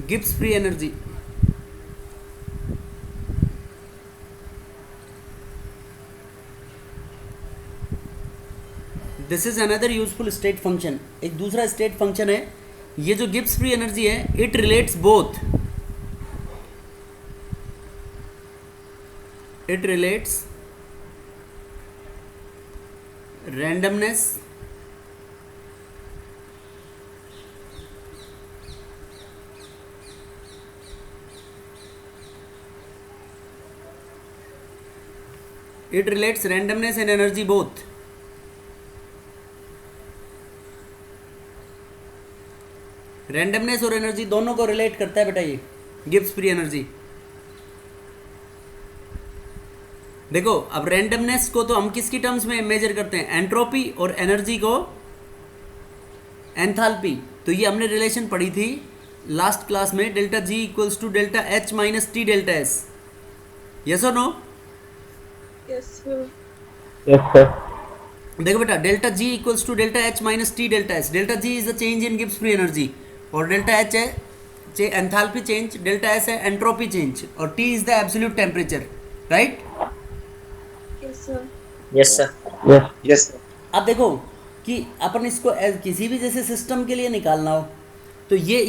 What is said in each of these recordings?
Gibbs free energy. This is another useful state function. एक दूसरा state function है. ये जो गिब्स फ्री एनर्जी है, it relates both. It relates randomness and energy both. Randomness और energy दोनों को रिलेट करता है बेटा ये गिब्स फ्री एनर्जी. देखो अब रैंडमनेस को तो हम किसकी टर्म्स में मेजर करते हैं, एंट्रोपी, और एनर्जी को एंथैल्पी. तो ये हमने रिलेशन पढ़ी थी लास्ट क्लास में, delta G equals to delta H minus T delta S. Yes और नो? Yes sir. देखो बेटा, delta G equals to delta H minus T delta S. Delta G is the change in Gibbs free energy, और delta H है enthalpy change, delta S है entropy change, और T is the absolute temperature. Right? Yes sir. Yes sir. Yes sir. अब देखो कि अपन इसको किसी भी जैसे सिस्टम के लिए निकालना हो तो ये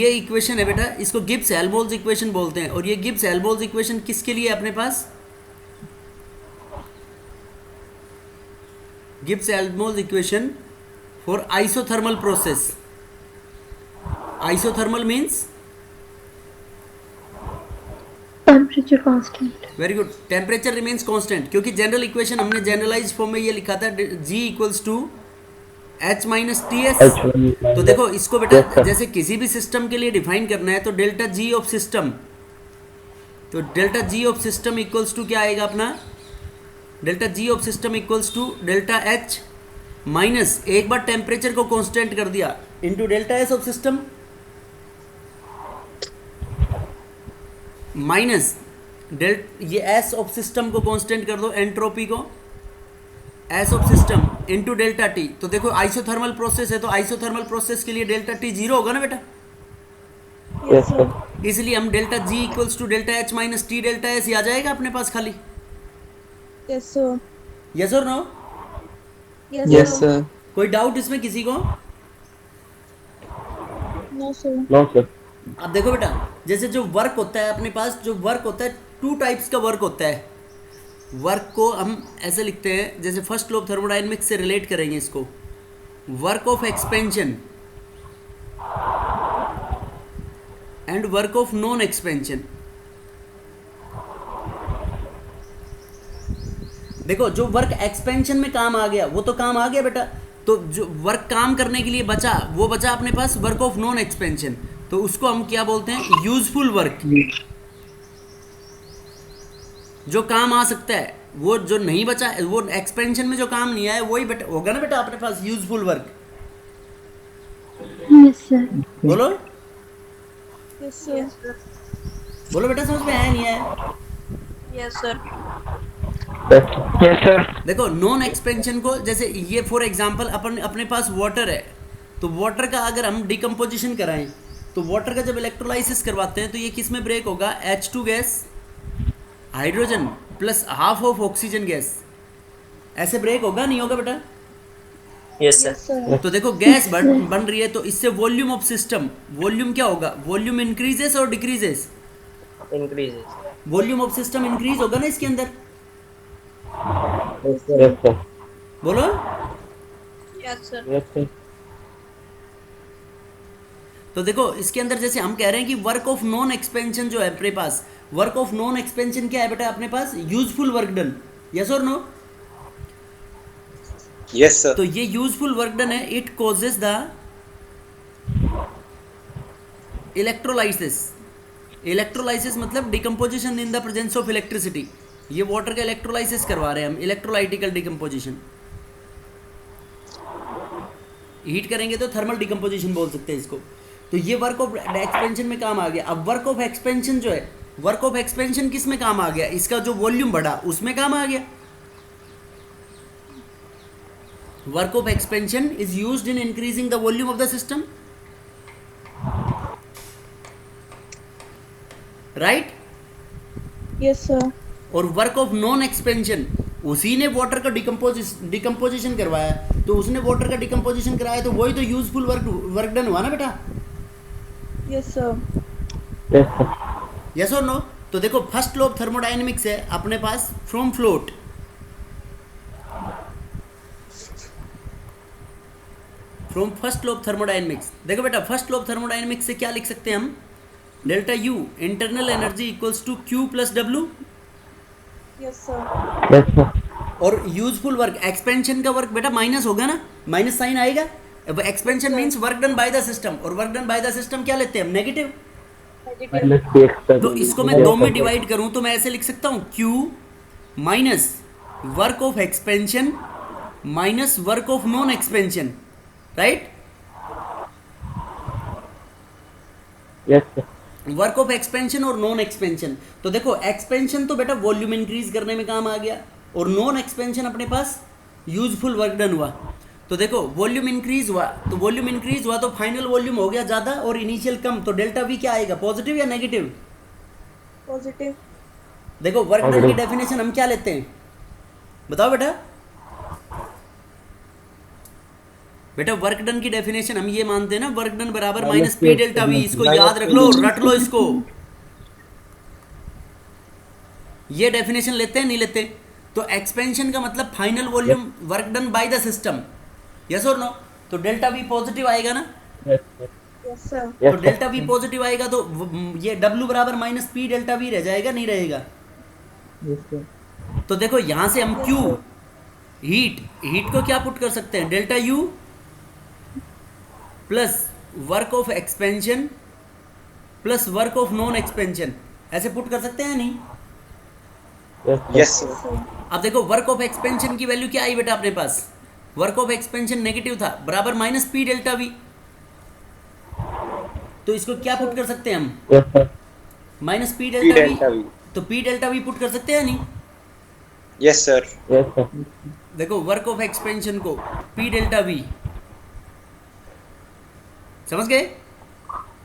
इक्वेशन है बेटा, इसको गिब्स हेल्महोल्ट्ज इक्वेशन बोलते हैं. और ये गिब्स हेल्महोल्ट्ज इक्वेशन किसके लिए है अपने पास? Gibbs Helmholtz equation for isothermal process. Isothermal means temperature constant. Very good. Temperature remains constant, क्योंकि जनरल इक्वेशन हमने जनरलाइज फॉर्म में ये लिखा था, G equals to H minus T S. तो देखो इसको बेटा जैसे किसी भी सिस्टम के लिए डिफाइन करना है तो डेल्टा जी ऑफ सिस्टम, तो delta G of system equals to क्या आएगा अपना? Delta G of system equals to delta H minus, एक बार टेम्परेचर को कांस्टेंट कर दिया, into delta S of system minus ये एस ऑफ सिस्टम को कांस्टेंट कर दो, एंट्रोपी को S of system into delta T. तो देखो आइसोथर्मल प्रोसेस है, तो आइसोथर्मल प्रोसेस के लिए डेल्टा टी जीरो होगा ना बेटा. Yes sir. इसलिए हम delta G equals to delta H minus T delta S आ जाएगा अपने पास खाली. Yes sir. यस और नो? Yes sir. कोई डाउट इसमें किसी को? No sir. No sir. अब देखो बेटा, जैसे जो वर्क होता है अपने पास, जो वर्क होता है टू टाइप्स का वर्क होता है. वर्क को हम ऐसे लिखते हैं, जैसे फर्स्ट लॉ ऑफ थर्मोडायनेमिक्स से रिलेट करेंगे इसको, work of expansion and work of non expansion. देखो जो वर्क एक्सपेंशन में काम आ गया वो तो काम आ गया बेटा, तो जो वर्क काम करने के लिए बचा वो बचा अपने पास वर्क ऑफ नॉन एक्सपेंशन. तो उसको हम क्या बोलते हैं? Useful work. जो काम आ सकता है, वो जो नहीं बचा, वो एक्सपेंशन में जो काम नहीं आया वही बेटा होगा ना बेटा अपने पास यूजफुल वर्क. Yes sir. बोलो यस सर. बोलो बेटा, समझ में आया नहीं आया? Yes sir. Yes sir. देखो नॉन एक्सपेंशन को, जैसे ये फॉर एग्जांपल अपन अपने पास वाटर है, तो वाटर का अगर हम डिकम्पोजिशन कराएं तो वाटर का जब इलेक्ट्रोलाइसिस करवाते हैं तो ये किस में ब्रेक होगा? H2 gas, hydrogen plus half of oxygen gas, ऐसे ब्रेक होगा नहीं होगा बेटा? Yes sir. तो देखो गैस बन रही है, तो इससे वॉल्यूम ऑफ सिस्टम, वॉल्यूम क्या होगा? वॉल्यूम इंक्रीजेस और decreases? Increases. Volume of system increase होगा ना इसके अंदर? Yes sir. बोलो. Yes sir. Yes sir. तो देखो इसके अंदर जैसे हम कह रहे हैं कि वर्क ऑफ नॉन एक्सपेंशन जो है अपने पास, वर्क ऑफ नॉन एक्सपेंशन क्या है बेटा अपने पास? Useful work done. यस और नो? Yes sir. तो ये यूजफुल वर्क डन है, it causes the electrolysis. Electrolysis मतलब decomposition in the presence of electricity. ये वाटर का इलेक्ट्रोलाइसिस करवा रहे हैं हम, इलेक्ट्रोलाइटिकल डिकम्पोजिशन. हीट करेंगे तो थर्मल डिकम्पोजिशन बोल सकते हैं इसको. तो ये वर्क ऑफ एक्सपेंशन में काम आ गया. अब वर्क ऑफ एक्सपेंशन जो है, वर्क ऑफ एक्सपेंशन किस में काम आ गया? इसका जो वॉल्यूम बढ़ा उसमें काम आ गया. Work of expansion is used in increasing the volume of the system. Right. Yes, sir. और वर्क ऑफ नॉन एक्सपेंशन, उसी ने वाटर का डिकम्पोजिशन करवाया, तो उसने वाटर का डिकम्पोजिशन कराया, तो वही तो यूजफुल वर्क डन हुआ ना बेटा। Yes, sir. Yes, sir. Yes और नो? तो देखो फर्स्ट लॉ ऑफ थर्मोडायनेमिक्स है अपने पास from float, from first law of thermodynamics. देखो बेटा फर्स्ट लॉ ऑफ थर्मोडायनेमिक्स से क्या लिख सकते हैं हम, delta U internal energy equals to Q plus W, Yes, sir. Yes, sir. और यूजफुल वर्क एक्सपेंशन का वर्क बेटा माइनस होगा ना, माइनस साइन आएगा। अब expansion means work done by the system, और work done by the system क्या लेते हैं हम, negative. Negative. Minus the extra. तो इसको मैं दो में डिवाइड करूं तो मैं ऐसे लिख सकता हूं, Q minus work of expansion minus work of non expansion, right. Yes, sir. Work of expansion और नॉन एक्सपेंशन, तो देखो एक्सपेंशन तो बेटा वॉल्यूम इंक्रीज करने में काम आ गया, और नॉन एक्सपेंशन अपने पास यूजफुल वर्क डन हुआ। तो देखो वॉल्यूम इंक्रीज हुआ, तो वॉल्यूम इंक्रीज हुआ तो फाइनल वॉल्यूम हो गया ज़्यादा और इनिशियल कम, तो डेल्टा वी क्या आएगा, पॉजिटिव या नेगेटिव। Positive. देखो वर्क डन की डेफिनेशन हम क्या लेते हैं, बताओ बेटा। बेटा वर्क डन की डेफिनेशन हम ये मानते हैं ना, वर्क डन बराबर माइनस पी डेल्टा वी, इसको याद रख लो, रट लो इसको। ये डेफिनेशन लेते हैं नहीं लेते? तो एक्सपेंशन का मतलब final volume work done by the system, yes और नो? तो डेल्टा वी पॉजिटिव आएगा ना, Yes, sir. Yes, sir. तो Yes, sir. Delta V positive आएगा तो ये डब्ल्यू बराबर माइनस पी डेल्टा वी रह जाएगा, नहीं रहेगा? Yes, sir. तो देखो यहां से हम क्यू हीट को क्या पुट कर सकते हैं, delta U plus work of expansion plus work of non expansion, ऐसे पुट कर सकते हैं नहीं? Yes, sir. Yes, sir. Yes, sir. अब देखो वर्क ऑफ एक्सपेंशन की वैल्यू क्या आई बेटा अपने पास, वर्क ऑफ एक्सपेंशन नेगेटिव था, बराबर माइनस पी डेल्टा वी, तो इसको क्या पुट कर सकते हैं हम, Yes, sir. Minus P P delta delta V, V. तो पी डेल्टा वी पुट कर सकते हैं नहीं? Yes, sir. Yes, sir. देखो वर्क ऑफ एक्सपेंशन को पी डेल्टा वी, समझ गए?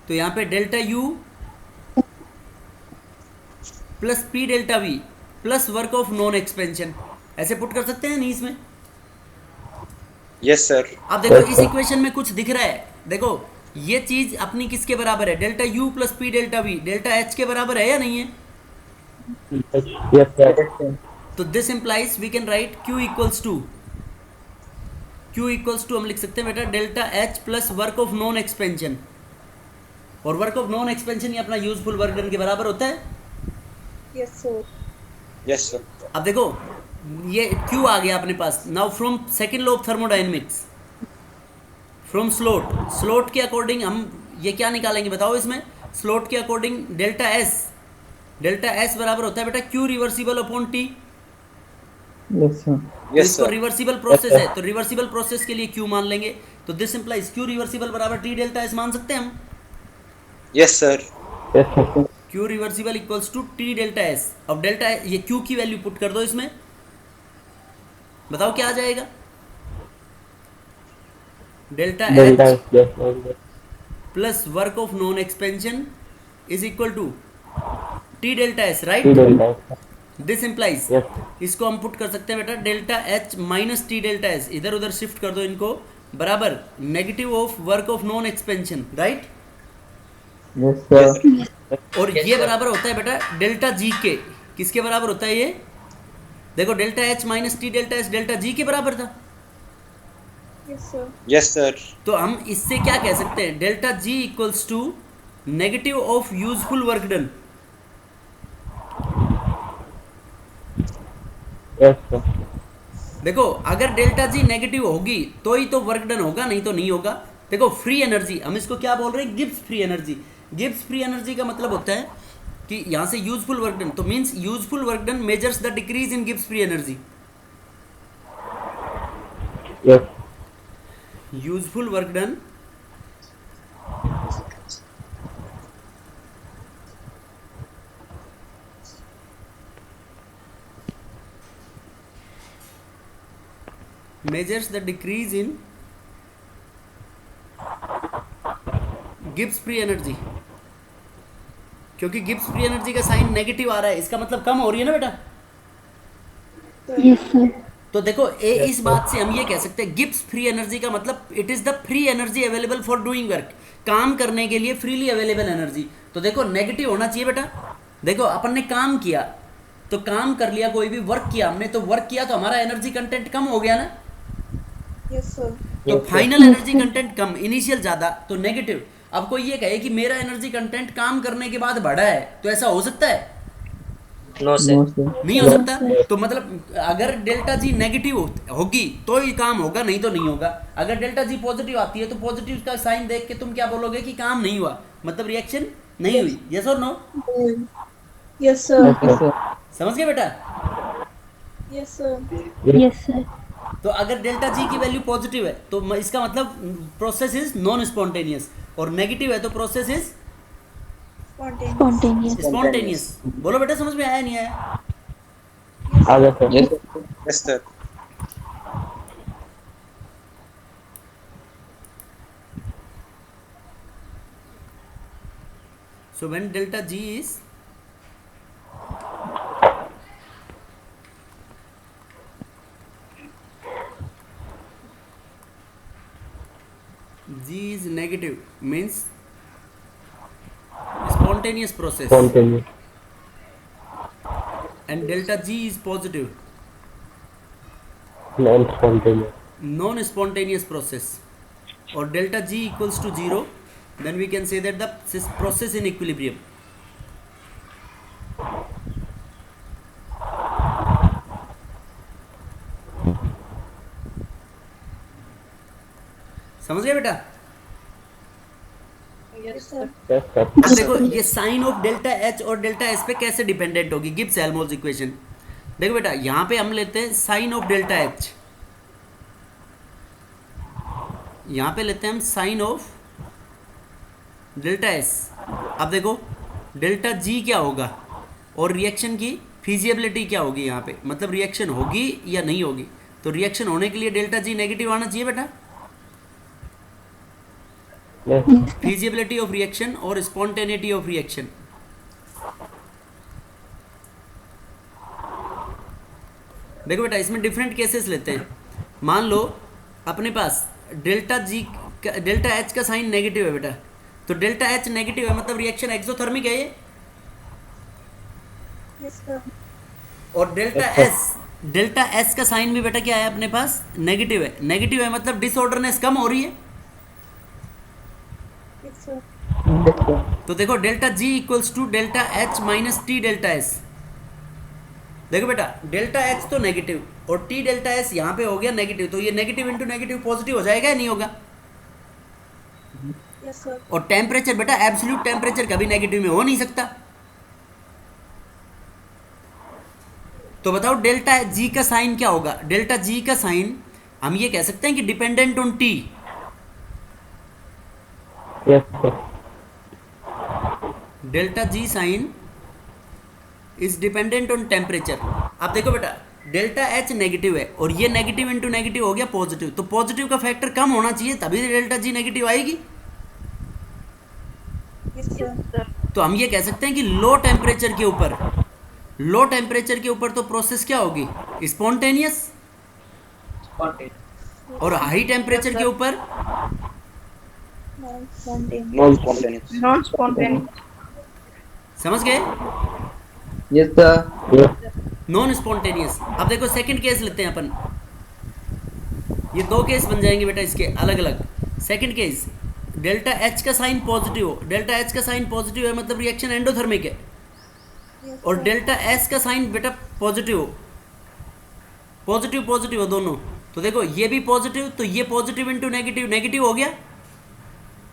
तो यहाँ पे delta U plus P delta V plus work of non expansion, ऐसे पुट कर सकते हैं नहीं इसमें? Yes, sir. अब देखो Yes, इस sir. इक्वेशन में कुछ दिख रहा है, देखो ये चीज अपनी किसके बराबर है, delta U plus P delta V delta H के बराबर है या नहीं है? Yes, sir. तो this implies we can write Q equals to हम लिख सकते हैं बेटा delta H plus work of non expansion, और वर्क ऑफ नॉन एक्सपेंशन ये अपना यूजफुल वर्क डन के बराबर होता है। Yes, sir. Yes, sir. अब देखो ये Q आ गया अपने पास, now from second law of thermodynamics, from slot के अकॉर्डिंग हम ये क्या निकालेंगे बताओ इसमें, स्लोट के अकॉर्डिंग डेल्टा एस बराबर होता है बेटा Q reversible upon T। Yes, sir. तो Yes, इसको sir. रिवर्सिबल प्रोसेस है, तो रिवर्सिबल प्रोसेस के लिए Q मान लेंगे, तो दिस इंप्लाइज Q रिवर्सिबल बराबर T डेल्टा एस मान सकते हैं हम। Yes, sir. Yes, sir. Q reversible equals to T delta S. अब डेल्टा ये Q की वैल्यू पुट कर दो इसमें, बताओ क्या आ जाएगा, delta Delta H S. Yes, sir. Plus work of non expansion is equal to T delta S, T right. delta S. This implies Yes, sir. इसको हम पुट कर सकते हैं बेटा delta H minus T delta S, इधर उधर shift कर दो इनको, बराबर negative of work of non expansion, right. Yes, sir. और Yes, ये sir. बराबर होता है बेटा डेल्टा जी के, किसके बराबर होता है ये, देखो delta H minus T delta S delta जी के बराबर था, Yes, sir. Yes, sir. तो हम इससे क्या कह सकते हैं, delta G equals to negative of useful work done. Yes, sir. देखो अगर डेल्टा जी नेगेटिव होगी तो ही तो वर्क डन होगा, नहीं तो नहीं होगा। देखो फ्री एनर्जी, हम इसको क्या बोल रहे हैं, Gibbs free energy. Gibbs free energy का मतलब होता है कि यहाँ से यूजफुल वर्क डन, तो means useful work done measures the decrease in Gibbs free energy. Yes. Useful work done measures the decrease in Gibbs free energy। क्योंकि Gibbs free energy का साइन नेगेटिव आ रहा है, इसका मतलब कम हो रही है ना बेटा। Yes, sir. तो देखो इस बात से हम ये कह सकते हैं गिब्स फ्री एनर्जी का मतलब it is the free energy available for doing work, काम करने के लिए फ्रीली अवेलेबल एनर्जी। तो देखो नेगेटिव होना चाहिए बेटा। देखो अपन ने काम किया तो काम कर लिया, कोई भी वर्क किया हमने तो वर्क किया तो हमारा एनर्जी कंटेंट कम हो गया ना। Yes, sir. तो फाइनल एनर्जी कंटेंट कम, इनिशियल ज्यादा, तो नेगेटिव। अब कोई ये कहे कि मेरा एनर्जी कंटेंट काम करने के बाद बढ़ा है, तो ऐसा हो सकता है? No sir. No, sir. नहीं हो सकता। तो मतलब अगर डेल्टा जी नेगेटिव होगी तो ही काम होगा, नहीं तो नहीं होगा। अगर डेल्टा जी पॉजिटिव आती है तो पॉजिटिव का साइन देख के तुम क्या बोलोगे कि काम नहीं हुआ, मतलब रिएक्शन नहीं हुई। यस और no? Yes, sir. Yes, sir. समझ गए बेटा? Yes, sir. Yes, sir. तो अगर डेल्टा जी की वैल्यू पॉजिटिव है तो इसका मतलब प्रोसेस इज नॉन स्पॉन्टेनियस, और नेगेटिव है तो process is Spontaneous. Spontaneous. Spontaneous. बोलो बेटा, समझ में आया नहीं आया? आगे sir. Yes. Yes, sir. So when delta G is negative means spontaneous process, Spontaneous. and delta G is positive, Non-spontaneous. non-spontaneous process, or delta G equals to 0, then we can say that the process in equilibrium. समझ गए बेटा? Yes, sir. Yes, sir. अब देखो ये sign of delta H और delta S पे कैसे dependent होगी, गिब्स हेल्महोल्ट्ज इक्वेशन। देखो बेटा यहाँ पे हम लेते हैं साइन ऑफ डेल्टा एच, यहाँ पे लेते हैं हम साइन ऑफ डेल्टा एस। अब देखो डेल्टा जी क्या होगा और रिएक्शन की फिजिबिलिटी क्या होगी यहाँ पे, मतलब रिएक्शन होगी या नहीं होगी। तो रिएक्शन होने के लिए डेल्टा जी नेगेटिव आना चाहिए बेटा, Yes. फिजिबिलिटी ऑफ रिएक्शन और स्पॉन्टेनिटी ऑफ रिएक्शन। देखो बेटा इसमें डिफरेंट केसेस लेते हैं। मान लो अपने पास डेल्टा जी डेल्टा एच का साइन नेगेटिव है बेटा, तो डेल्टा एच नेगेटिव है मतलब रिएक्शन एक्सोथर्मिक है ये। Yes, sir. और डेल्टा एस का साइन भी बेटा क्या है अपने पास, नेगेटिव है। नेगेटिव है मतलब डिसऑर्डरनेस कम हो रही है। Yes, sir. Yes, sir. तो देखो delta G equals to delta H minus T delta S. देखो बेटा डेल्टा एच तो नेगेटिव और टी डेल्टा एस यहाँ पे हो गया नेगेटिव, तो ये नेगेटिव इंटू नेगेटिव पॉजिटिव हो जाएगा या नहीं होगा? Yes, sir. और टेम्परेचर बेटा एब्सोल्यूट टेम्परेचर कभी नेगेटिव में हो नहीं सकता। तो बताओ डेल्टा जी का साइन क्या होगा? डेल्टा जी का साइन हम ये कह सकते हैं कि dependent on T. Yes, sir. Delta G sign is dependent on temperature. अब देखो बेटा डेल्टा एच नेगेटिव है और ये नेगेटिव इंटू नेगेटिव हो गया पॉजिटिव, तो पॉजिटिव का फैक्टर कम होना चाहिए तभी डेल्टा जी नेगेटिव आएगी। Yes, sir. तो हम ये कह सकते हैं कि लो टेम्परेचर के ऊपर तो प्रोसेस क्या होगी, स्पॉन्टेनियस, और हाई टेम्परेचर के ऊपर Non-spontaneous. Non-spontaneous. Non-spontaneous. समझ गए? Yes, sir. Yes. Non spontaneous. अब देखो सेकंड केस लेते हैं अपन, ये दो केस बन जाएंगे बेटा इसके अलग अलग। सेकंड केस डेल्टा एच का साइन पॉजिटिव हो, डेल्टा एच का साइन पॉजिटिव है मतलब रिएक्शन एंडोथर्मिक है, Yes, और sir. डेल्टा एस का साइन बेटा पॉजिटिव हो, पॉजिटिव हो दोनों। तो देखो ये भी पॉजिटिव, तो ये पॉजिटिव इंटू नेगेटिव नेगेटिव हो गया।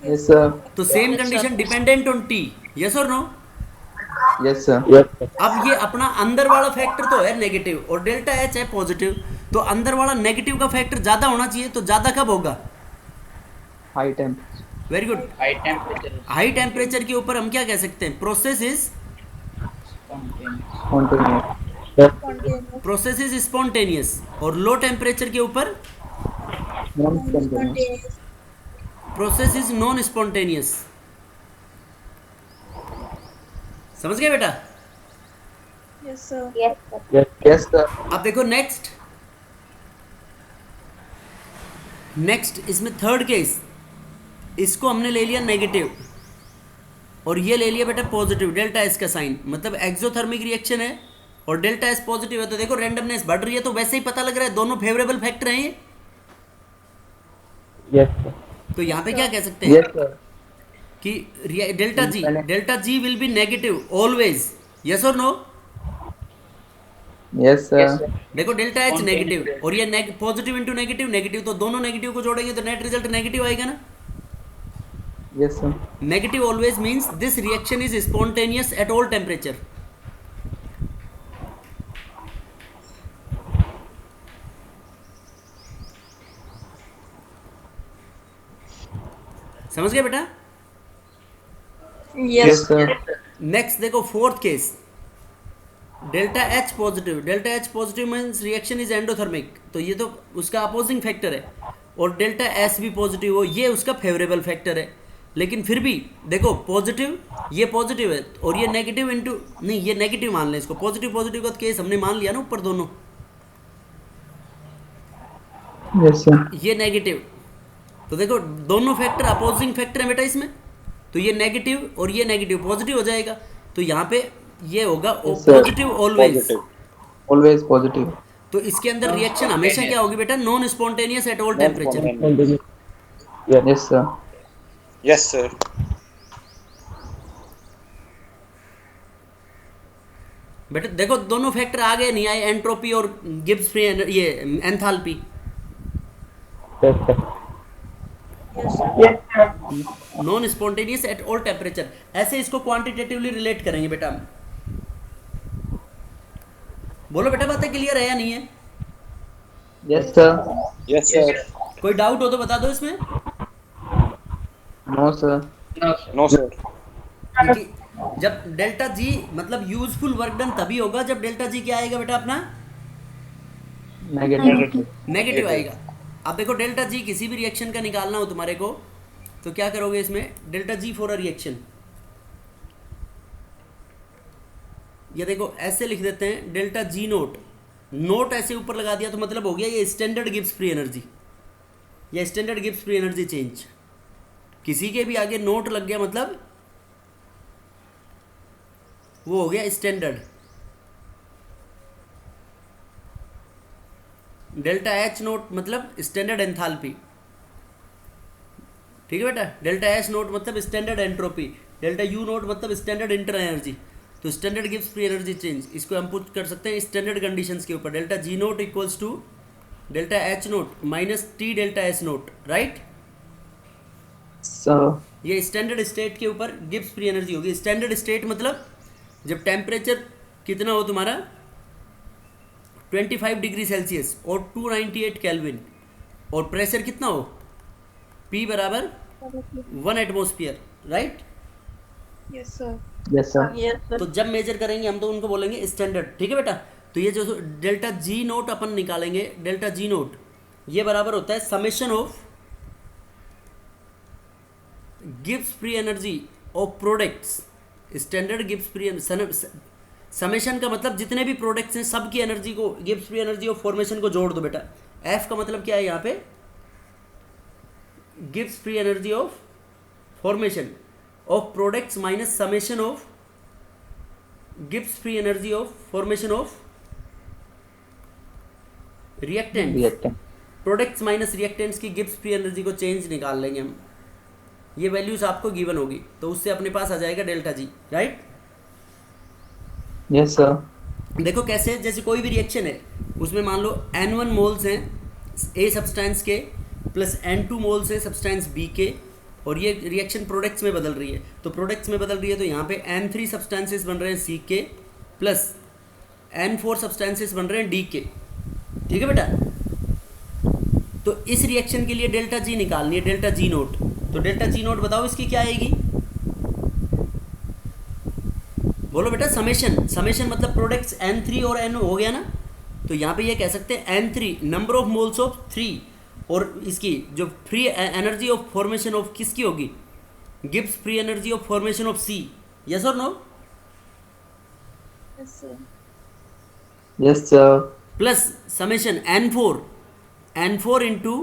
Yes, sir. तो same condition dependent on T. Yes और no? Yes, sir. Yes, sir. अब ये अपना अंदर वाला फैक्टर तो है नेगेटिव और डेल्टा एच है पॉजिटिव, तो अंदर वाला नेगेटिव का फैक्टर ज्यादा होना चाहिए, तो ज्यादा कब होगा? High temperature. Very good. High temperature के ऊपर हम क्या कह सकते हैं, process is Spontaneous. Yes. Spontaneous. Spontaneous, और लो टेम्परेचर के ऊपर Non-spontaneous. Spontaneous. Process is non spontaneous. समझ गए बेटा? Yes, sir. Yes, sir. Yes, sir. अब देखो नेक्स्ट इसमें थर्ड केस, इसको हमने ले लिया नेगेटिव और ये ले लिया बेटा पॉजिटिव, डेल्टा एस का साइन, मतलब एक्सोथर्मिक रिएक्शन है और डेल्टा एस पॉजिटिव है। तो देखो रेंडमनेस बढ़ रही है, तो वैसे ही पता लग रहा है दोनों फेवरेबल फैक्टर हैं ये। Yes, sir. तो यहाँ पे क्या कह सकते हैं Yes, sir. कि delta G will be negative always, yes और नो? Yes, sir. देखो डेल्टा एच नेगेटिव और ये पॉजिटिव इंटू नेगेटिव नेगेटिव, तो दोनों नेगेटिव को जोड़ेंगे तो नेट रिजल्ट नेगेटिव आएगा ना। Yes, sir. Negative always means this reaction is spontaneous at all temperature. समझ गए बेटा? Yes, Yes, sir. नेक्स्ट देखो fourth case, delta H positive, delta H positive means reaction is endothermic, तो ये तो उसका अपोजिंग फैक्टर है, और डेल्टा एस भी पॉजिटिव हो ये उसका फेवरेबल फैक्टर है। लेकिन फिर भी देखो पॉजिटिव, ये पॉजिटिव है और ये नेगेटिव इंटू, नहीं ये नेगेटिव मान लें इसको, पॉजिटिव पॉजिटिव का केस हमने मान लिया ना ऊपर दोनों, Yes, sir. ये नेगेटिव, तो देखो दोनों फैक्टर अपोजिंग फैक्टर है बेटा इसमें, तो ये नेगेटिव और ये नेगेटिव पॉजिटिव हो जाएगा, तो यहाँ पे ये होगा Yes, sir. Positive always. Positive. Always positive. तो इसके अंदर रिएक्शन हमेशा क्या होगी बेटा? Non spontaneous at all temperature. Non-spontaneous. Yes, sir. Yes, sir. बेटा देखो दोनों फैक्टर आ गए नहीं आए, एंट्रोपी और गिब्स फ्री ये enthalpy. Yes, sir. yes, sir. Non spontaneous at all temperature, ऐसे इसको क्वांटिटेटिवली रिलेट करेंगे बेटा हम। बोलो बेटा बातें क्लियर है या नहीं है? Yes, sir. Yes, sir. कोई डाउट हो तो बता दो इसमें। No, sir. No, sir. क्योंकि जब डेल्टा जी मतलब यूजफुल वर्क डन तभी होगा जब डेल्टा जी क्या आएगा बेटा अपना? Negative. नेगेटिव आएगा। अब देखो डेल्टा जी किसी भी रिएक्शन का निकालना हो तुम्हारे को तो क्या करोगे इसमें? Delta G for a reaction, ये देखो ऐसे लिख देते हैं डेल्टा जी नोट, नोट ऐसे ऊपर लगा दिया तो मतलब हो गया ये स्टैंडर्ड गिब्स फ्री एनर्जी, या standard Gibbs free energy change. किसी के भी आगे नोट लग गया मतलब वो हो गया स्टैंडर्ड। डेल्टा एच नोट मतलब स्टैंडर्ड एंथैल्पी, ठीक है बेटा। डेल्टा एच नोट मतलब standard entropy, delta U note मतलब स्टैंडर्ड इंटर एनर्जी। तो standard gives free energy change, इसको हम पुट कर सकते हैं स्टैंडर्ड कंडीशंस के ऊपर। Delta G naught equals to delta H naught minus T delta S naught, right. Sir. ये स्टैंडर्ड स्टेट के ऊपर गिब्स फ्री एनर्जी होगी। स्टैंडर्ड स्टेट मतलब जब टेम्परेचर कितना हो तुम्हारा 25 डिग्री सेल्सियस और 298 केल्विन और प्रेशर कितना हो P बराबर 1 atmosphere, right. Yes, sir. Yes, sir. Yes, sir. तो जब मेजर करेंगे हम तो उनको बोलेंगे स्टैंडर्ड, ठीक है बेटा। तो ये जो डेल्टा जी नोट अपन निकालेंगे, डेल्टा जी नोट ये बराबर होता है summation of Gibbs free energy of products, standard Gibbs free summation का मतलब जितने भी प्रोडक्ट्स हैं सब की एनर्जी को, Gibbs free energy of formation को जोड़ दो बेटा। एफ का मतलब क्या है यहाँ पे? Gibbs free energy of formation of products minus summation of Gibbs free energy of formation of reactant. Reactant. Products minus reactants की गिब्स फ्री एनर्जी को चेंज निकाल लेंगे हम, ये वैल्यूज आपको गिवन होगी तो उससे अपने पास आ जाएगा delta G, right. Yes, sir. देखो कैसे, जैसे कोई भी रिएक्शन है उसमें मान लो N1 मोल्स हैं ए सब्सटेंस के प्लस N2 मोल्स हैं सब्सटेंस बी के, और ये रिएक्शन प्रोडक्ट्स में बदल रही है। तो प्रोडक्ट्स में बदल रही है तो यहाँ पे N3 सब्सटेंसेस बन रहे हैं सी के प्लस N4 सब्सटेंसेस बन रहे हैं डी के, ठीक है बेटा। तो इस रिएक्शन के लिए डेल्टा जी निकालनी है, डेल्टा जी नोट। तो डेल्टा जी नोट बताओ इसकी क्या आएगी? बोलो बेटा। समेशन, समेशन मतलब प्रोडक्ट्स N3 और N हो गया ना, तो यहाँ पे ये कह सकते हैं N3 number of moles of 3, और इसकी जो free energy of formation of किसकी होगी? Gibbs free energy of formation of C, yes और no? Yes, sir. Yes, sir. Plus summation n4 into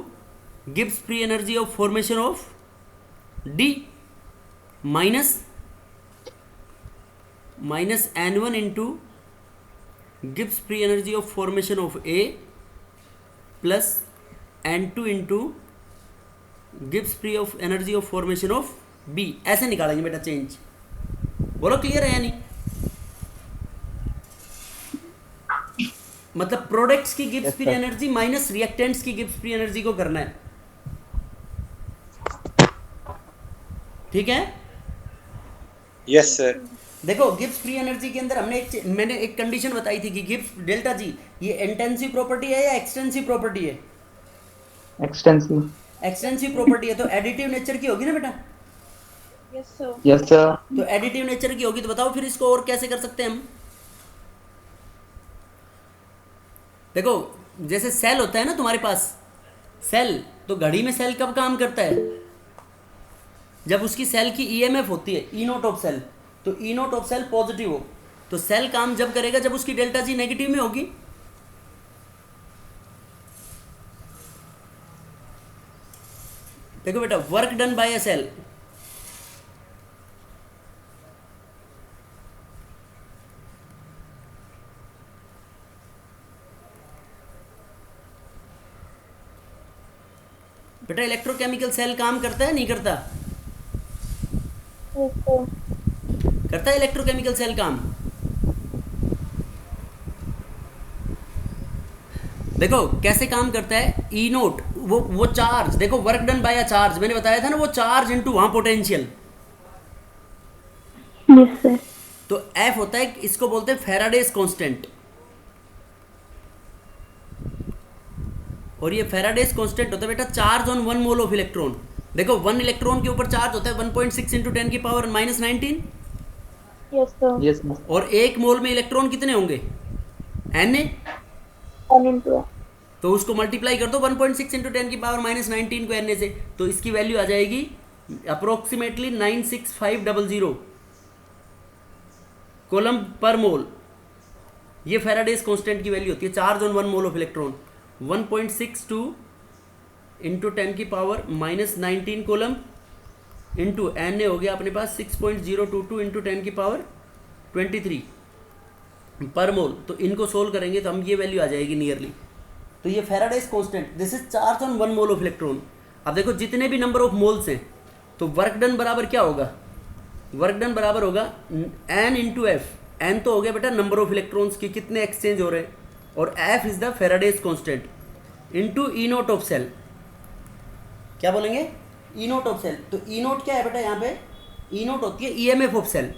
Gibbs free energy of formation of D minus n1 into Gibbs free energy of formation of A plus n2 into Gibbs free of energy of formation of B. ऐसे निकालेंगे बेटा change. बोलो clear है या नहीं? मतलब products की Gibbs Yes, free sir. Energy minus reactants की गिब्स फ्री एनर्जी को करना है। ठीक है? Yes, sir. देखो गिब्स फ्री एनर्जी के अंदर मैंने एक कंडीशन बताई थी कि गिब्स डेल्टा जी ये इंटेंसिव प्रॉपर्टी है या एक्सटेंसिव प्रॉपर्टी है? Extensive. एक्सटेंसिव प्रॉपर्टी है तो एडिटिव नेचर की होगी ना बेटा? Yes, sir. Yes, sir. तो एडिटिव नेचर की होगी तो बताओ फिर इसको और कैसे कर सकते हैं हम? देखो जैसे सेल होता है ना तुम्हारे पास, सेल, तो घड़ी में सेल कब काम करता है? जब उसकी सेल की ईएमएफ होती है ई नोट ऑफ सेल, तो E naught of cell positive हो, तो सेल काम जब करेगा जब उसकी डेल्टा जी नेगेटिव में होगी। देखो बेटा work done by a cell, बेटा इलेक्ट्रोकेमिकल सेल काम करता है नहीं करता? Yes, sir. करता है इलेक्ट्रोकेमिकल सेल काम। देखो कैसे काम करता है, ई नोट वो चार्ज, देखो work done by a charge, मैंने बताया था ना, वो चार्ज इनटू वहां पोटेंशियल। Yes, sir. तो एफ होता है, इसको बोलते हैं फैराडेज कांस्टेंट, और ये फैराडेज कांस्टेंट होता है बेटा charge on 1 mole of electron. देखो 1 इलेक्ट्रॉन के ऊपर चार्ज होता है 1.6 इंटू 10 की power -19, Yes, sir. Yes, sir. और 1 मोल में इलेक्ट्रॉन कितने होंगे? Na, N into A. तो उसको मल्टीप्लाई कर दो 1.6 इंटू 10 की पावर -19 को Na से, तो इसकी वैल्यू आ जाएगी अप्रोक्सीमेटली 96500 कोलम पर मोल। ये फैराडेज कांस्टेंट की वैल्यू होती है charge on 1 mole of electron, 1.62 into 10 की पावर -19 कोलम इंटू Na हो गया अपने पास 6.022 इंटू 10 की पावर 23 पर मोल। तो इनको सोल्व करेंगे तो हम ये वैल्यू आ जाएगी नियरली। तो ये Faraday's constant, this is charge on 1 mole of electron. अब देखो जितने भी नंबर ऑफ मोल्स हैं तो वर्क डन बराबर क्या होगा? वर्क डन बराबर होगा n इंटू एफ। एन तो हो गया बेटा नंबर ऑफ इलेक्ट्रॉन्स की कितने एक्सचेंज हो रहे हैं, और F is the Faraday's constant into E naught of cell. क्या बोलेंगे? E naught of cell. तो ई नोट क्या है बेटा? यहाँ पे ई नोट होती है EMF of cell.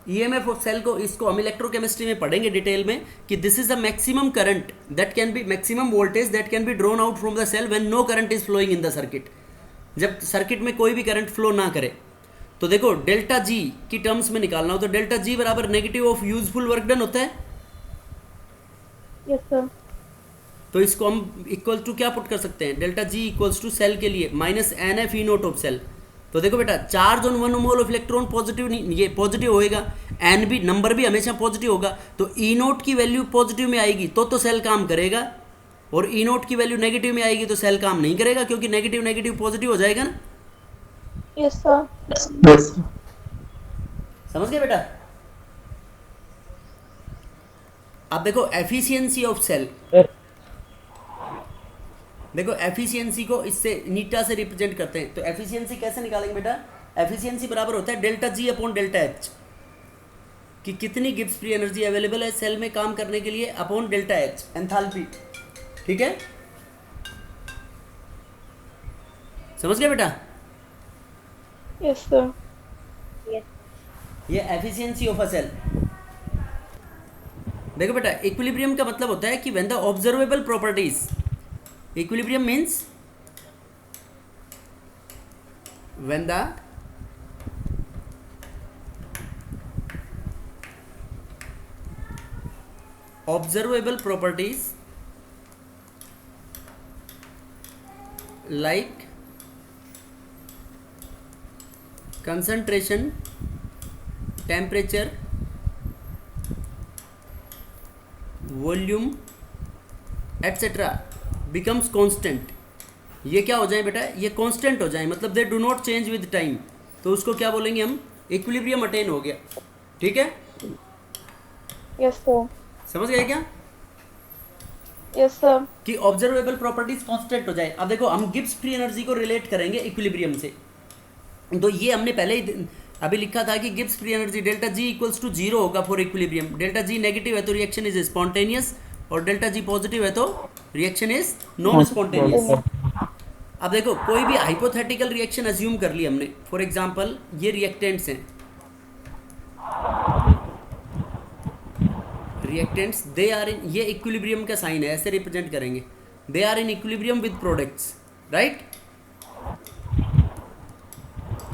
EMF of cell को, इसको हम इलेक्ट्रोकेमिस्ट्री में पढ़ेंगे डिटेल में कि this is a maximum current that can be, maximum voltage that can be drawn out from the cell when no current is flowing in the circuit, जब circuit में कोई भी करंट फ्लो ना करे। तो देखो डेल्टा जी की टर्म्स में निकालना हो तो डेल्टा जी बराबर negative of useful work done होता है। Yes, sir. तो इसको हम इक्वल टू क्या पुट कर सकते हैं? Delta G equals to cell के लिए minus N F E naught of cell. तो देखो बेटा charge on 1 mole of electron positive, नहीं ये पॉजिटिव होएगा, एन भी नंबर भी हमेशा पॉजिटिव होगा, तो ई नोट की वैल्यू पॉजिटिव में आएगी तो सेल काम करेगा, और ई नोट की वैल्यू नेगेटिव में आएगी तो सेल काम नहीं करेगा, क्योंकि नेगेटिव नेगेटिव पॉजिटिव हो जाएगा ना। Yes, sir. Yes, sir. समझ गए बेटा? अब देखो एफिशिएंसी ऑफ सेल, देखो एफिशिएंसी को इससे नीटा से रिप्रेजेंट करते हैं। तो एफिशिएंसी कैसे निकालेंगे बेटा? एफिशिएंसी बराबर होता है delta G upon delta H, कि कितनी गिब्स फ्री एनर्जी अवेलेबल है सेल में काम करने के लिए, अपॉन डेल्टा एच एंथैल्पी। ठीक है, समझ गए बेटा? Yes, sir. ये एफिशिएंसी ऑफ अ सेल। देखो बेटा इक्विलिब्रियम का मतलब होता है कि when the observable properties, equilibrium means when the observable properties like concentration, temperature volume etcetera becomes constant, ये क्या हो जाए बेटा, ये कांस्टेंट हो जाए, मतलब they do not change with time, तो उसको क्या बोलेंगे हम, इक्विलिब्रियम अटेन हो गया। ठीक है, Yes, sir. समझ गए क्या Yes, sir. कि ऑब्जर्वेबल प्रॉपर्टीज कांस्टेंट हो जाए। अब देखो हम गिब्स फ्री एनर्जी को रिलेट करेंगे इक्विलिब्रियम से, तो ये हमने पहले ही अभी लिखा था कि Gibbs free energy delta G equals to 0 होगा for equilibrium. Delta G negative है तो रिएक्शन इज स्पॉन्टेनियस, और डेल्टा जी पॉजिटिव है तो रिएक्शन इज नॉन स्पॉन्टेनियस। अब देखो कोई भी हाइपोथेटिकल रिएक्शन अज्यूम कर ली हमने, फॉर एग्जांपल ये रिएक्टेंट्स हैं, रिएक्टेंट्स दे आर इन, ये इक्विलिब्रियम का साइन है, ऐसे रिप्रेजेंट करेंगे, they are in equilibrium with products, right.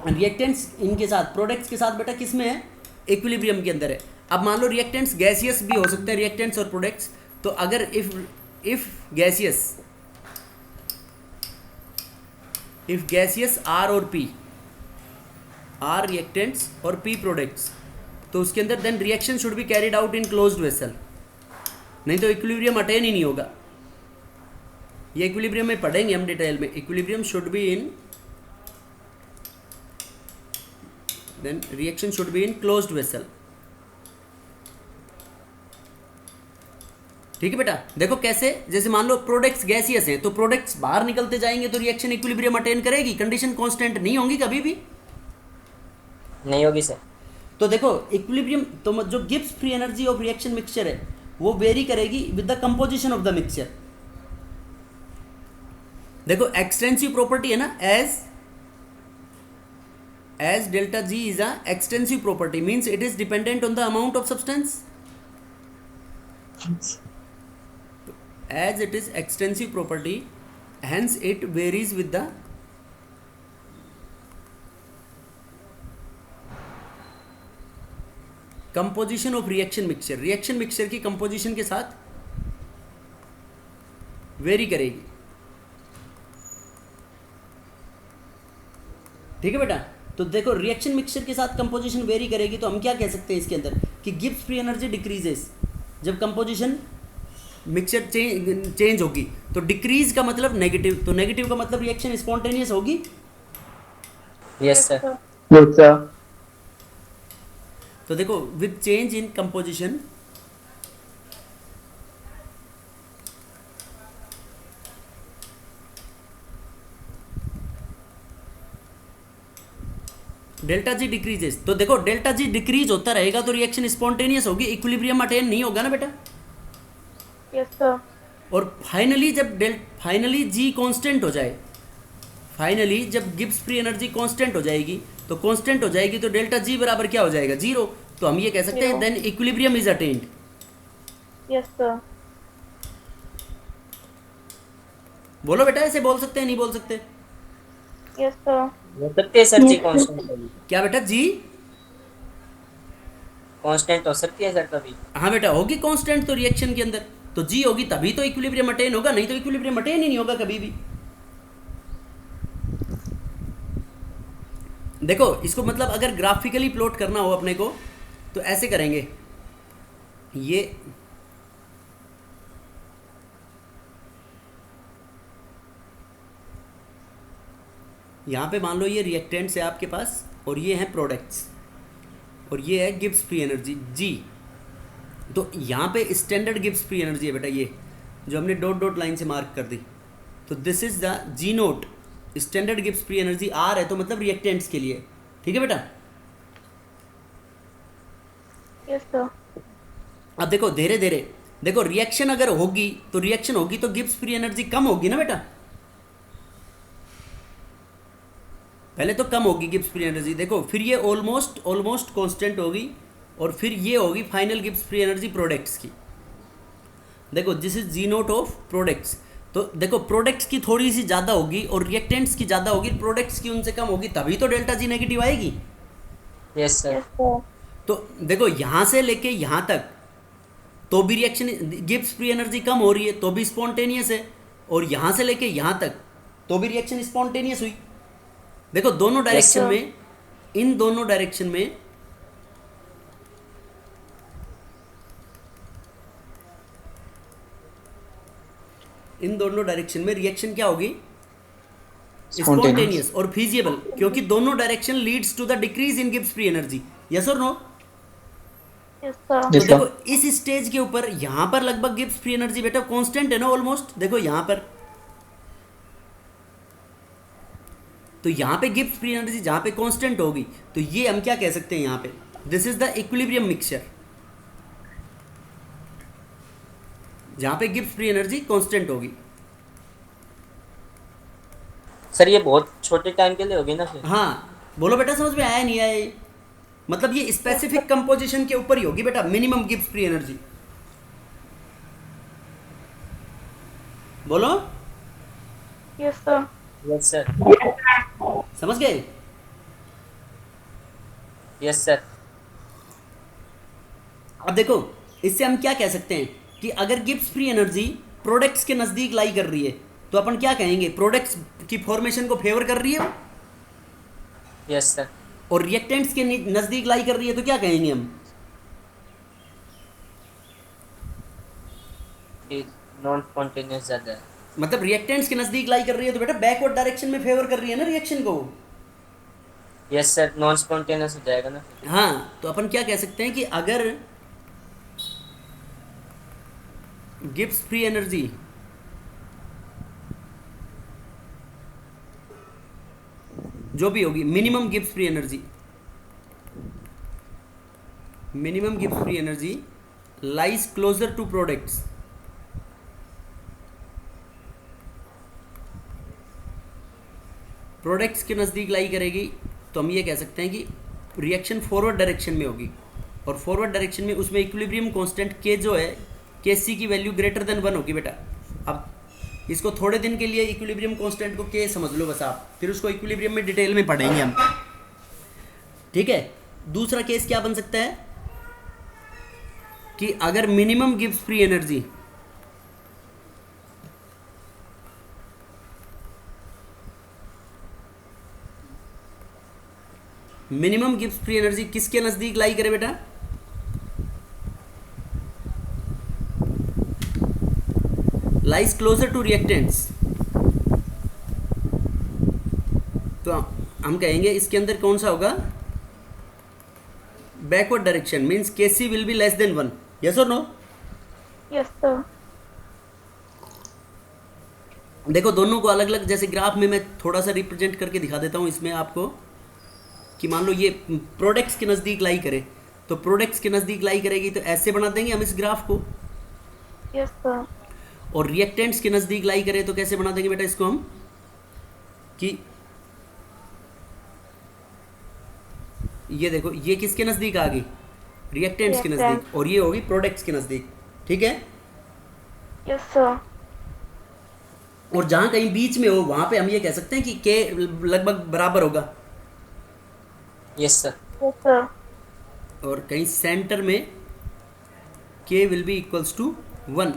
Reactants इनके साथ, प्रोडक्ट्स के साथ बेटा किस में है, इक्विलिब्रियम के अंदर है। अब मान लो रिएक्टेंट्स गैसियस भी हो सकते हैं, रिएक्टेंट्स और प्रोडक्ट्स, तो अगर इफ गैसियस आर और पी, आर रिएक्टेंट्स और पी प्रोडक्ट्स, तो उसके अंदर then reaction should be carried out in closed vessel, नहीं तो इक्विलिब्रियम अटेन ही नहीं होगा। ये इक्विलिब्रियम में पढ़ेंगे हम डिटेल में, equilibrium should be in, then reaction should be in closed vessel. ठीक है बेटा, देखो कैसे, जैसे मान लो प्रोडक्ट्स गैसियस हैं, तो प्रोडक्ट्स बाहर निकलते जाएंगे तो रिएक्शन इक्विलिब्रियम अटेन करेगी, कंडीशन कांस्टेंट नहीं होंगी कभी भी, नहीं होगी सर। तो देखो इक्विलिब्रियम, तो जो Gibbs free energy of reaction mixture है वो वेरी करेगी with the composition of the mixture. देखो एक्सटेंसिव प्रॉपर्टी है ना, as delta G is a extensive property, means it is dependent on the amount of substance, as it is extensive property, hence it varies with the composition of reaction mixture, reaction mixture की composition के साथ very करेगी। ठीक है बेटा, तो देखो reaction mixture के साथ कंपोजिशन वेरी करेगी, तो हम क्या कह सकते हैं इसके अंदर कि गिब्स फ्री एनर्जी डिक्रीजेस जब कंपोजिशन मिक्सचर चेंज होगी, तो डिक्रीज का मतलब नेगेटिव, तो नेगेटिव का मतलब रिएक्शन स्पॉन्टेनियस होगी। Yes sir. Yes, sir. तो देखो with change in composition, delta G decreases, तो देखो डेल्टा जी डिक्रीज होता रहेगा तो रिएक्शन स्पॉन्टेनियस होगी, इक्विलिब्रियम अटेन नहीं होगा ना बेटा। Yes, sir. और फाइनली जब फाइनली जी कांस्टेंट हो जाए, फाइनली जब गिब्स फ्री एनर्जी कांस्टेंट हो जाएगी, तो कांस्टेंट हो जाएगी तो डेल्टा जी बराबर क्या हो जाएगा, 0, तो हम ये कह सकते हैं Zero. Then equilibrium is attained. Yes, sir. बोलो बेटा, ऐसे बोल सकते हैं नहीं बोल सकते, Yes, sir. हो सकती है सर जी, कांस्टेंट होगी, क्या बेटा जी, कांस्टेंट हो सकती है सर कभी। हाँ बेटा होगी कांस्टेंट तो रिएक्शन के अंदर, तो जी होगी तभी तो इक्विलिब्रियम अटेन होगा, नहीं तो इक्विलिब्रियम अटेन ही नहीं होगा कभी भी। देखो इसको मतलब अगर ग्राफिकली प्लॉट करना हो अपने को तो ऐसे करेंगे, ये यहाँ पे मान लो ये रिएक्टेंट्स है आपके पास और ये हैं प्रोडक्ट्स और ये है गिब्स फ्री एनर्जी जी, तो यहाँ पे स्टैंडर्ड गिब्स फ्री एनर्जी है बेटा, ये जो हमने डॉट डॉट लाइन से मार्क कर दी, तो this is the G naught, standard Gibbs free energy are है तो मतलब रिएक्टेंट्स के लिए। ठीक है बेटा, Yes, sir. अब देखो धीरे धीरे देखो रिएक्शन अगर होगी तो रिएक्शन होगी तो गिब्स फ्री एनर्जी कम होगी ना बेटा, पहले तो कम होगी गिब्स फ्री एनर्जी, देखो फिर ये ऑलमोस्ट कांस्टेंट होगी और फिर ये होगी final Gibbs free energy products की। देखो this is G naught of products, तो देखो प्रोडक्ट्स की थोड़ी सी ज़्यादा होगी और रिएक्टेंट्स की ज़्यादा होगी, प्रोडक्ट्स की उनसे कम होगी, तभी तो डेल्टा जी नेगेटिव आएगी। Yes sir. Yes, sir. तो देखो यहाँ से लेके यहाँ तक तो भी रिएक्शन गिब्स फ्री एनर्जी कम हो रही है तो भी स्पॉन्टेनियस है, और यहाँ से लेके यहाँ तक तो भी रिएक्शन स्पॉन्टेनियस हुई। देखो दोनों डायरेक्शन sir. में, इन दोनों डायरेक्शन में इन दोनों डायरेक्शन में रिएक्शन क्या होगी? Spontaneous. स्पॉन्टेनियस और फिजिबल, क्योंकि दोनों direction leads to the decrease in Gibbs free energy. Yes और नो? Yes, sir. तो Yes, sir. देखो इस स्टेज के ऊपर यहाँ पर लगभग गिब्स फ्री एनर्जी बेटा कांस्टेंट है ना ऑलमोस्ट। देखो यहाँ पर, तो यहाँ पे गिब्स फ्री एनर्जी जहाँ पे कांस्टेंट होगी तो ये हम क्या कह सकते हैं यहाँ पे? This is the equilibrium mixture, जहाँ पे गिब्स फ्री एनर्जी कांस्टेंट होगी। सर ये बहुत छोटे टाइम के लिए होगी ना फिर? हाँ बोलो बेटा, समझ में आया नहीं आया ये? मतलब ये स्पेसिफिक कंपोजिशन के ऊपर ही होगी बेटा मिनिमम गिब्स फ्री एनर्जी। बोलो। Yes, sir. Yes sir. समझ गए? Yes sir. अब देखो इससे हम क्या कह सकते हैं कि अगर गिब्स फ्री एनर्जी प्रोडक्ट्स के नज़दीक लाई कर रही है तो अपन क्या कहेंगे? प्रोडक्ट्स की फॉर्मेशन को फेवर कर रही है वो। Yes sir. और रिएक्टेंट्स के नज़दीक लाई कर रही है तो क्या कहेंगे हम? नॉन स्पॉन्टेनियस ज़्यादा है। मतलब रिएक्टेंट्स के नज़दीक लाई कर रही है तो बेटा बैकवर्ड डायरेक्शन में फेवर कर रही है ना रिएक्शन को। यस सर, नॉन स्पॉन्टेनियस हो जाएगा ना फिर। हाँ, तो अपन क्या कह सकते हैं कि अगर गिब्स फ्री एनर्जी जो भी होगी, minimum Gibbs free energy lies closer to products, products के नज़दीक लाई करेगी तो हम ये कह सकते हैं कि रिएक्शन फॉरवर्ड डायरेक्शन में होगी। और फॉरवर्ड डायरेक्शन में उसमें इक्विलिब्रियम कांस्टेंट के जो है के सी की वैल्यू ग्रेटर देन 1 होगी बेटा। अब इसको थोड़े दिन के लिए इक्विलिब्रियम कांस्टेंट को के समझ लो बस आप, फिर उसको इक्विलिब्रियम में डिटेल में पढ़ेंगे हम। ठीक है। दूसरा केस क्या बन सकता है कि अगर मिनिमम गिब्स फ्री एनर्जी किसके नजदीक लाई करे बेटा? Lies closer to reactants. तो हम कहेंगे इसके अंदर कौन सा होगा? Backward direction means K C will be less than 1। Yes और नो? Yes, sir. देखो दोनों को अलग अलग, जैसे ग्राफ में मैं थोड़ा सा रिप्रेजेंट करके दिखा देता हूँ इसमें आपको कि मान लो ये प्रोडक्ट्स के नज़दीक लाई करे, तो प्रोडक्ट्स के नज़दीक लाई करेगी तो ऐसे बना देंगे हम इस ग्राफ को। Yes, sir. और रिएक्टेंट्स के नज़दीक लाई करे तो कैसे बना देंगे बेटा इसको हम कि ये देखो ये किसके नज़दीक आ गई? रिएक्टेंट्स के Yes, नज़दीक, और ये होगी प्रोडक्ट्स के नज़दीक। ठीक है। Yes, sir. और जहाँ कहीं बीच में हो वहाँ पे हम ये कह सकते हैं कि के लगभग बराबर होगा, यस सर। Yes, sir. और कहीं सेंटर में के विल बी इक्वल्स टू 1।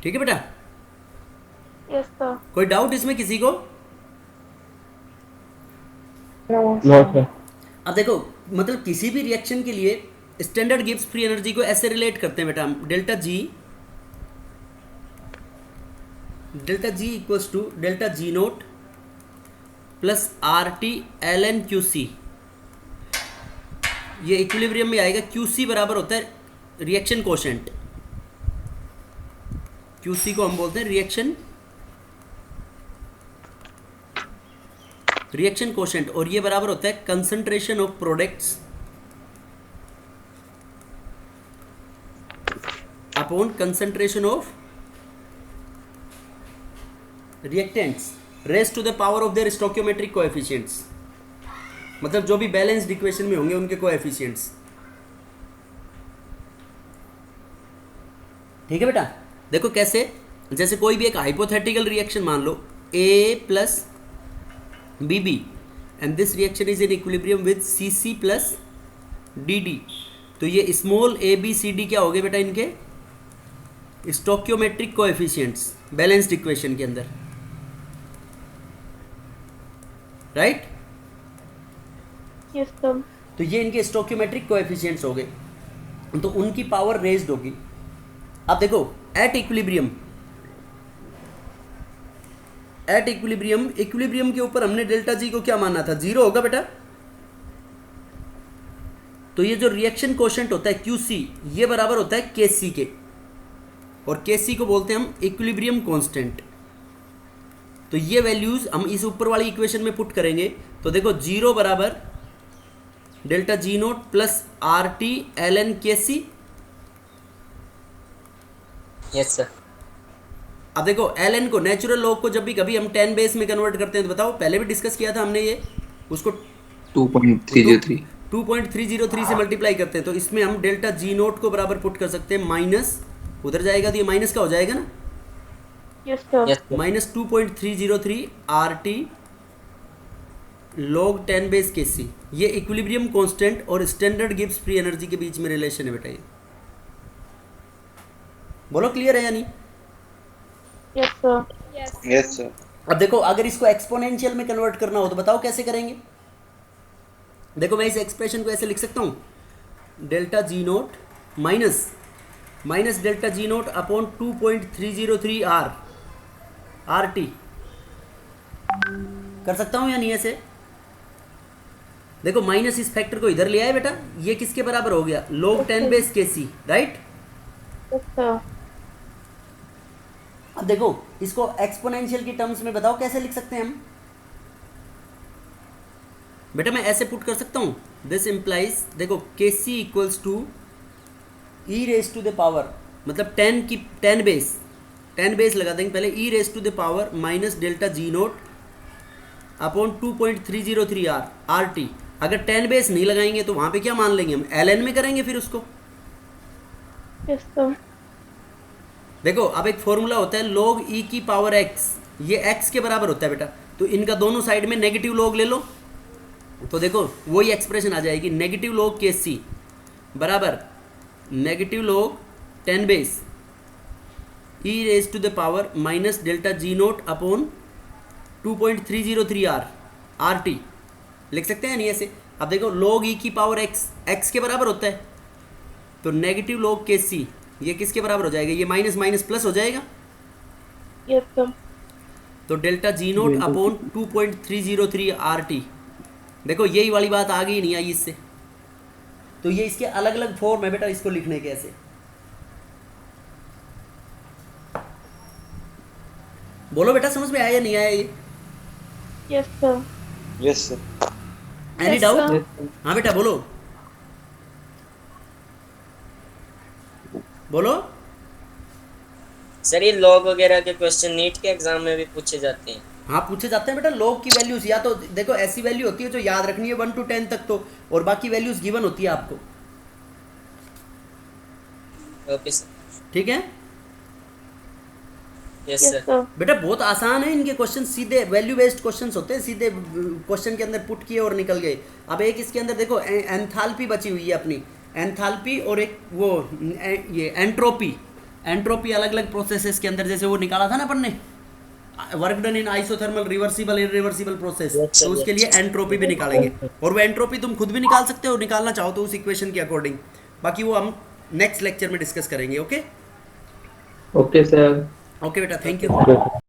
ठीक है बेटा। Yes, sir. कोई डाउट इसमें किसी को? No, No, sir. अब देखो मतलब किसी भी रिएक्शन के लिए स्टैंडर्ड गिब्स फ्री एनर्जी को ऐसे रिलेट करते हैं बेटा हम, delta G equals to delta G naught plus R T L N Q C. ये इक्विलिब्रियम में आएगा। क्यू सी बराबर होता है रिएक्शन कोशेंट, क्यू सी को हम बोलते हैं रिएक्शन कोशेंट, और ये बराबर होता है concentration of products upon concentration of reactants raise to the power of their stoichiometric coefficients. मतलब जो भी बैलेंस्ड इक्वेशन में होंगे उनके कोएफिशिएंट्स। ठीक है बेटा। देखो कैसे, जैसे कोई भी एक हाइपोथेटिकल रिएक्शन मान लो A plus BB and this reaction is in equilibrium with CC plus DD। तो ये स्मॉल ABCD क्या हो गए बेटा? इनके स्टोकियोमेट्रिक कोएफिशिएंट्स बैलेंस्ड इक्वेशन के अंदर, राइट? Yes, sir. तो ये इनके स्टोकियोमेट्रिक कोएफिशिएंट्स हो गए। तो उनकी पावर रेज्ड होगी। अब देखो एट इक्विलिब्रियम, इक्विलिब्रियम के ऊपर हमने डेल्टा जी को क्या माना था, 0 होगा बेटा। तो ये जो रिएक्शन कोशेंट होता है क्यूसी, ये बराबर होता है केसी के, और केसी को बोलते हैं हम इक्विलिब्रियम कांस्टेंट। तो ये वैल्यूज हम इस ऊपर वाली इक्वेशन में पुट करेंगे। तो देखो 0 बराबर delta G naught plus R T L N K C. Yes sir. अब देखो एल एन को, नेचुरल लॉग को जब भी कभी हम 10 बेस में कन्वर्ट करते हैं तो बताओ, पहले भी डिस्कस किया था हमने ये, उसको 2.303 2.303 से मल्टीप्लाई करते हैं। तो इसमें हम डेल्टा जी नोट को बराबर पुट कर सकते हैं माइनस, उधर जाएगा तो ये माइनस का हो जाएगा ना, Yes, sir. Yes sir. Minus 2.303 R T log 10 base के सी। ये इक्विलिब्रियम कांस्टेंट और स्टैंडर्ड गिब्स फ्री एनर्जी के बीच में रिलेशन है बेटा। ये बोलो क्लियर है या नहीं? Yes, sir. Yes, sir. अब देखो अगर इसको एक्सपोनेंशियल में कन्वर्ट करना हो तो बताओ कैसे करेंगे। देखो मैं इस एक्सप्रेशन को ऐसे लिख सकता हूँ, delta G note minus delta G naught upon 2.303 R T. कर सकता हूँ या नहीं ऐसे? देखो माइनस इस फैक्टर को इधर ले आए बेटा, ये किसके बराबर हो गया, log 10 बेस के सी, राइट। Yes, sir. अब देखो इसको एक्सपोनेंशियल की टर्म्स में बताओ कैसे लिख सकते हैं हम। बेटा मैं ऐसे पुट कर सकता हूँ, दिस इम्प्लाइज, देखो K C equals to E raise to the power, मतलब 10 बेस लगा देंगे पहले, E raise to the power minus delta G naught upon 2.303 R T. अगर 10 बेस नहीं लगाएंगे तो वहाँ पे क्या मान लेंगे हम, एल एन में करेंगे फिर उसको। Yes, sir. देखो अब एक फॉर्मूला होता है log e की पावर x, ये x के बराबर होता है बेटा। तो इनका दोनों साइड में नेगेटिव log ले लो, तो देखो वही एक्सप्रेशन आ जाएगी, नेगेटिव log के सी बराबर negative log 10 base e raise to the power minus delta G naught upon 2.303 R T. लिख सकते हैं नहीं ऐसे? अब देखो log e की पावर x के बराबर होता है, तो नेगेटिव log के सी ये किसके बराबर हो जाएगा, ये माइनस माइनस प्लस हो जाएगा। Yes, sir. तो delta G naught upon 2.303 R T. देखो यही वाली बात आ गई नहीं आई इससे, तो ये इसके अलग अलग फॉर्म है बेटा इसको लिखने के ऐसे। बोलो बेटा समझ में आया या नहीं आया ये? Yes, sir. Yes, sir. Any Yes, doubt? sir. हाँ बेटा बोलो बोलो। सर ये लॉग वगैरह के क्वेश्चन नीट के एग्जाम में भी पूछे जाते हैं। हाँ पूछे जाते हैं बेटा, log की वैल्यूज या तो देखो ऐसी वैल्यू होती है जो याद रखनी है 1 to 10 तक, तो और बाकी वैल्यूज गिवन होती है आपको, ओके सर। ठीक है यस Yes, सर। sir. बेटा। बहुत आसान है इनके क्वेश्चन, सीधे वैल्यू बेस्ड क्वेश्चंस होते हैं, सीधे क्वेश्चन के अंदर पुट किए और निकल गए। अब एक इसके अंदर देखो एंथैल्पी बची हुई है अपनी, एंथैल्पी और एक वो ये एंट्रोपी अलग अलग प्रोसेसेस के अंदर, जैसे वो निकाला था ना अपन ने, work done in isothermal reversible irreversible process, तो उसके लिए एंट्रोपी भी निकालेंगे। और वो एंट्रोपी तुम खुद भी निकाल सकते हो, निकालना चाहो तो उस इक्वेशन के अकॉर्डिंग। बाकी वो हम नेक्स्ट लेक्चर में डिस्कस करेंगे। Okay okay sir. ओके बेटा, थैंक यू।